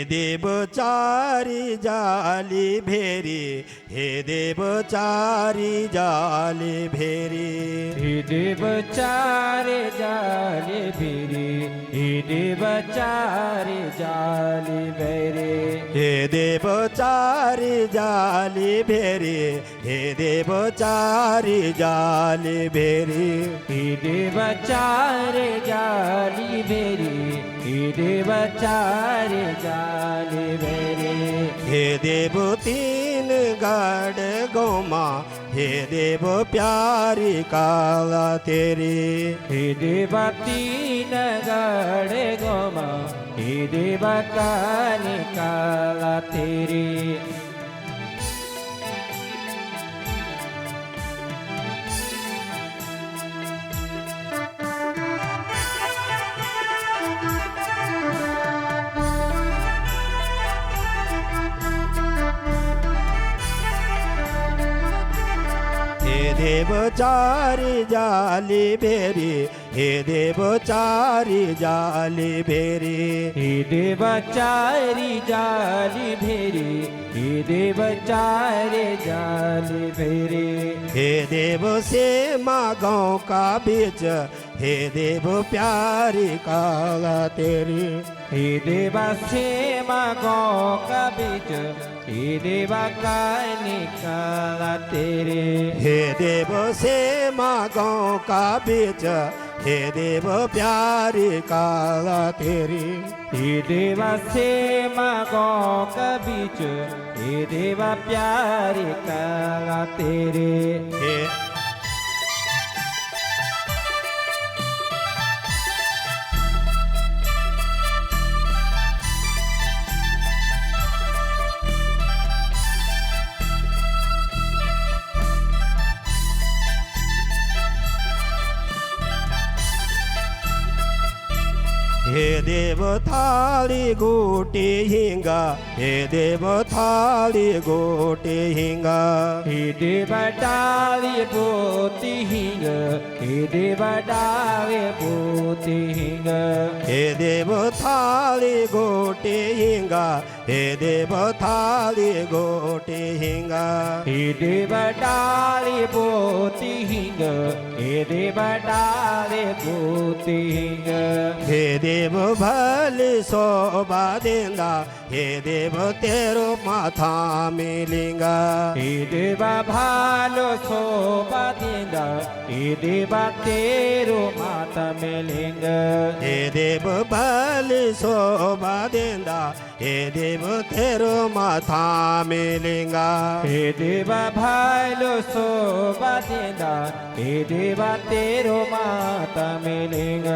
देव चारी जाली भेरी, हे देव चारी जाली भेरी, हे देव चारे जाली भेरी, हे देव चारे जाली भेरी, हे देव चारी जाली भेरी, हे देव चारी जाली भेरी, हे देव चारे जाली भेरी, हे देव चारे जाली भेरी, हे देव तीन गढ़ गोमा, हे देव प्यारी काला तेरी, हे देव तीन गढ़ गोमा, हे देव काली काला तेरी, हे देव चारी जाली भेरी, हे देव चारी जाली भेरी, हे देव चारी जाली भेरी, हे देव चारे जाली भेरी, हे देव सेमा गाँव का बीच, हे देव प्यारी काला तेरी, हे देवा सेमा गाँव का बीच, हे देवा का निकाला तेरे, हे देव सेमा गाँव का बीच, हे देव प्यारी काला तेरी, हे देवा सेमा गाँव का बीच, हे देवा प्यारे काला तेरे, हे हे देव थाली गोटी हिंगा, हे देव थाली गोटी हिंगा, हे देवा डावे पोती हिंग, हे देवा डावे पोती हिंग, हे देव थाली गोटी हिंगा, हे देव थाली गोटी हिंगा, हे देवा डावे पोती हिंग, हे देवा डावे पोती हिंग, हे देव भली शोभा देंदा, हे देव तेरो माथा मिलिंगा, हे देवा भालो शोभा देंदा, हे देवा तेरो माता मिलेंग, हे देव भली शोभा देंदा, हे देव तेरो माथा मिलिंगा, हे देवा भालो शोभा देंदा, हे देवा तेरो माता मिलेंग,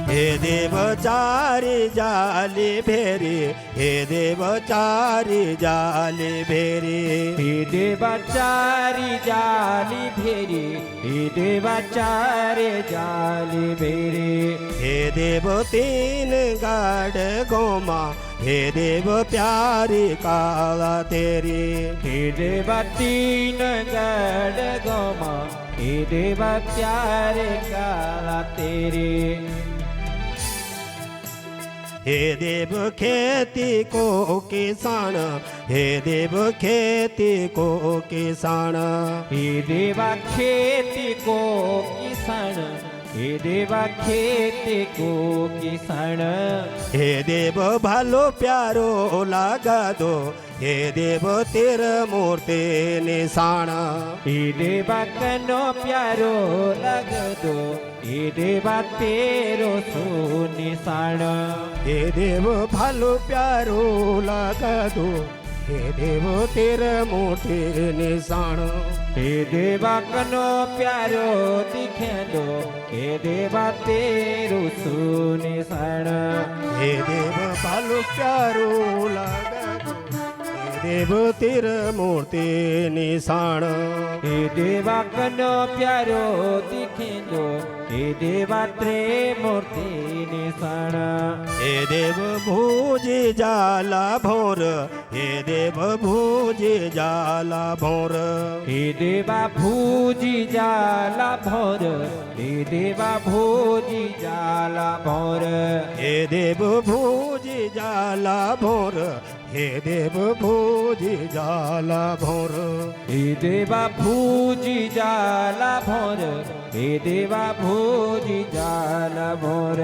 हे देव चारी जाली भेरी, हे देव चारी जाली भेरी, हे देवा चारी जाली भेरी, हे देवा चारे जाली भेरी, हे देव तीन गढ़ गोमा, हे देव प्यारी काला तेरी, हे देवा तीन गढ़ गोमा, हे देवा प्यारे काला तेरे, हे देव खेती को किसान, हे देव खेती को किसान, हे देवा खेती को किसान, हे देवा खेती को किसान, हे देव भालो प्यारो लगा दो, हे देव तेर मूर्ति निशान, हे देवा कनो प्यारो लग दो, हे देवा तेरो सो निशान, हे देव भालो प्यारो लगा दो, हे देव तेर मूर्ति निशान, हे देवा कनो प्यारो दिखे दो, हे देवा तेरो सो निशान, हे देव भालो प्यारो लगा दो, हे देव तेर मूर्ति निशान, हे देवा कनो प्यारो दिखे दो, हे हे देवा त्रिमूर्ति निषण हे देव भूजी जाला भोर हे देव भूजी जाला भोर हे देवा भूजी जाला भोर हे देवा भूजी जाला भोर हे देव भूजी जाला भोर हे देव भूजी जाला भोर हे देवा भूजी जाला भोर हे देवा भूजी जाला भोर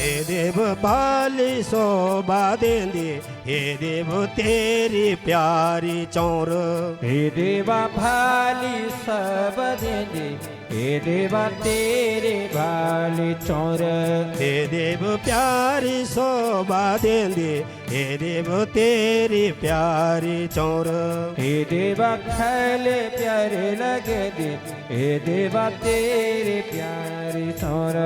हे देव बाली शोभा देंदी हे देव तेरी प्यारी चौर हे देवा भाली सब देंदे हे देवा तेरे भाली चौर हे देव प्यारी शोभा देंदी हे देव तेरी प्यारी चौर हे देवा खले प्यारे लगे दे हे देवा तेरे प्यारे चौर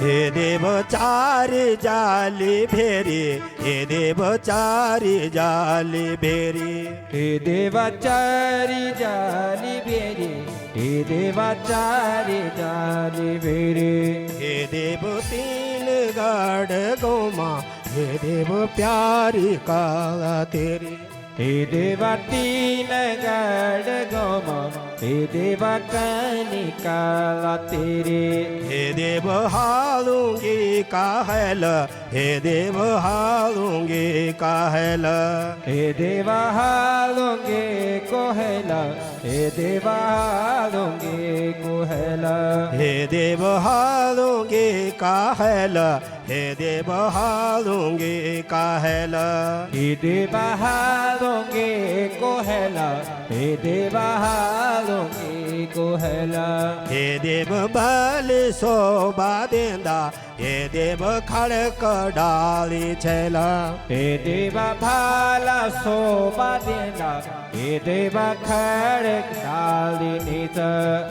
हे देव चारी जाली भेरी हे देव चारी जाली भेरी हे देवा चारी जाली बेरी हे देवा चारी जाली बेरी हे देव तीन गाड़ गोमा हे देव प्यारी का तेरी हे देवा तीन गढ़ गोमा हे देवा कनिकाला तेरे हे देव हालूंगी काहल हे देव हालूंगी काहल हे देवा हालोंगे कोहला हे देवा हालोंगे कोहला हे देव हालूंगी काहल हे देव हालूंगी काहल हे देवा हालोंगे कोहला हे देवा हालोंगे कोहला हे देव बल शोभा देंदा हे देव खड़क डाली छैला हे देवा भाला शोभा देना हे देवा खड़क डाली नीच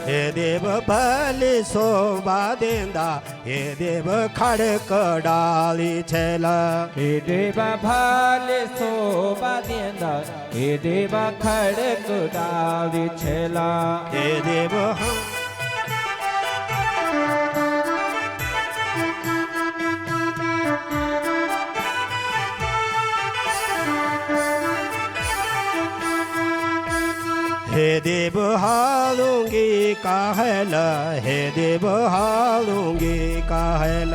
हे देव बल शोभा देंदा हे देव खड़क डाली छैला हे देवा भाले शोभा देना हे देवा खड़क डाली छेला हे देव हे देव हालूंगी काहल हे देव हालूंगी काहल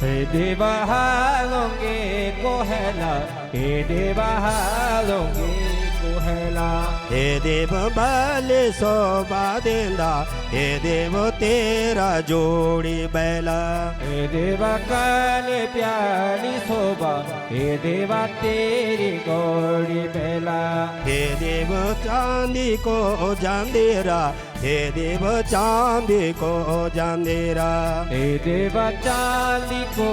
हे देवा हालोंगे कोहला हे देवा हालोंगे कोहला हे देव बल शोभा देंदा हे देव तेरा जोड़ी बैला हे देवा काले प्यारी शोभा हे देवा तेरी गौड़ी बेला हे देव चांदी को जांदेरा हे देव चांदी को जांदेरा हे देवा चांदी को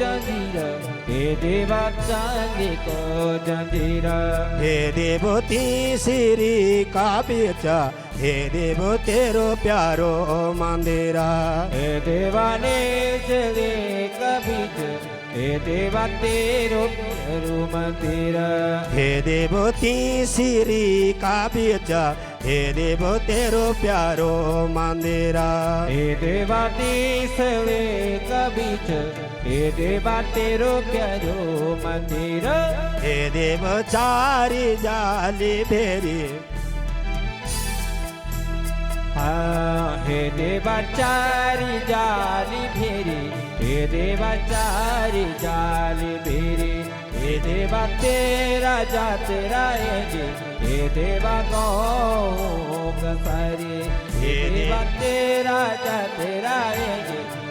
जंजीरा हे देवा चांदी को जंजीरा हे देव तीसरी का बेचा हे देव तेरो प्यारो मंदिरा हे देवा ने चले कबीज हे देवा तेरो प्यारो मंदिर हे देव तीसरी का बेचा हे देव तेरो प्यारो मंदिरा हे देवा तीसरे कबीज हे देवा तेरो प्यारो मंदिर हे देव चारी जाली भेरी हे देवा चारी जाली भेरी हे देवा चारी जाली भेरी हे देवा तेरा जा तेरा हे देवा गौ सारी हे देवा तेरा जा तेरा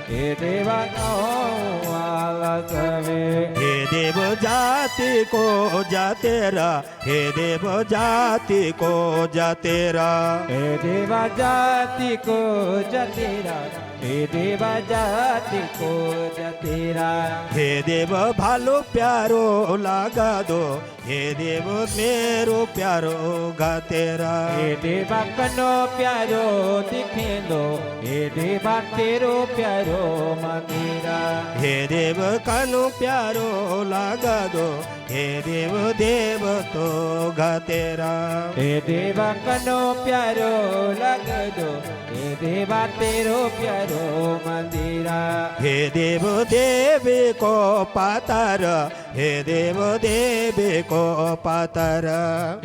हे देवा गौ वाला सवे हे देव जाति को जातेरा हे देव जाति को जातेरा हे देवा जाति को जतेरा हे देवा जाति को जतेरा हे देव भालो प्यारो लगा दो हे देव मेरो प्यारो गा तेरा हे देवा कनो प्यारो दिखे दो हे देवा तेरो प्यारो मंदिरा हे देव कनु प्यारो लागा दो हे देव देव तो गा तेरा हे देवा कनो प्यारो लग दो हे देवा तेरो प्यारो मंदिरा हे देव देवी को पातर हे देव देवी को पातर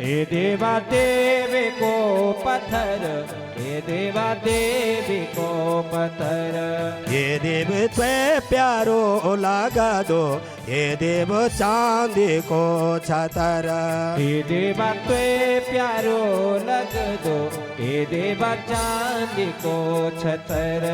हे देवा देवी को पत्थर हे देवा देवी को पत्थर हे देव त्वे प्यारो लागा दो हे देव चांदी को छतर हे देवा त्वे प्यारो लग दो हे देवा चांदी को छतर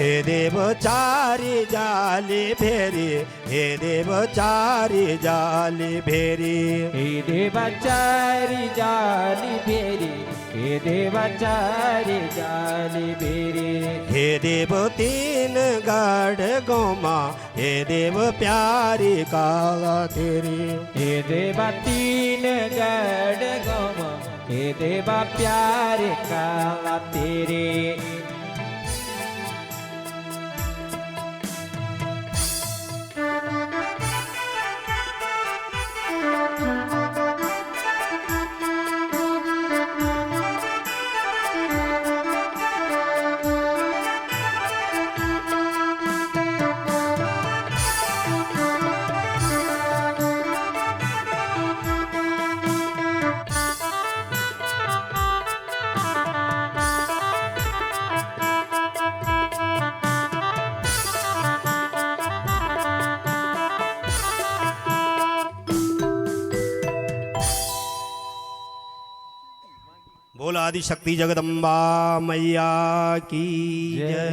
हे देव चारी जाली भेरी हे देव चारी जाली भेरी हे देवा चारी जाली भेरी हे देवा चारी जाली भेरी हे देव तीन गढ़ गोमा हे देव प्यारी काला तेरी हे देवा तीन गढ़ गोमा हे देवा प्यारे काला तेरे बोल आदि शक्ति जगदम्बा मैया की जय।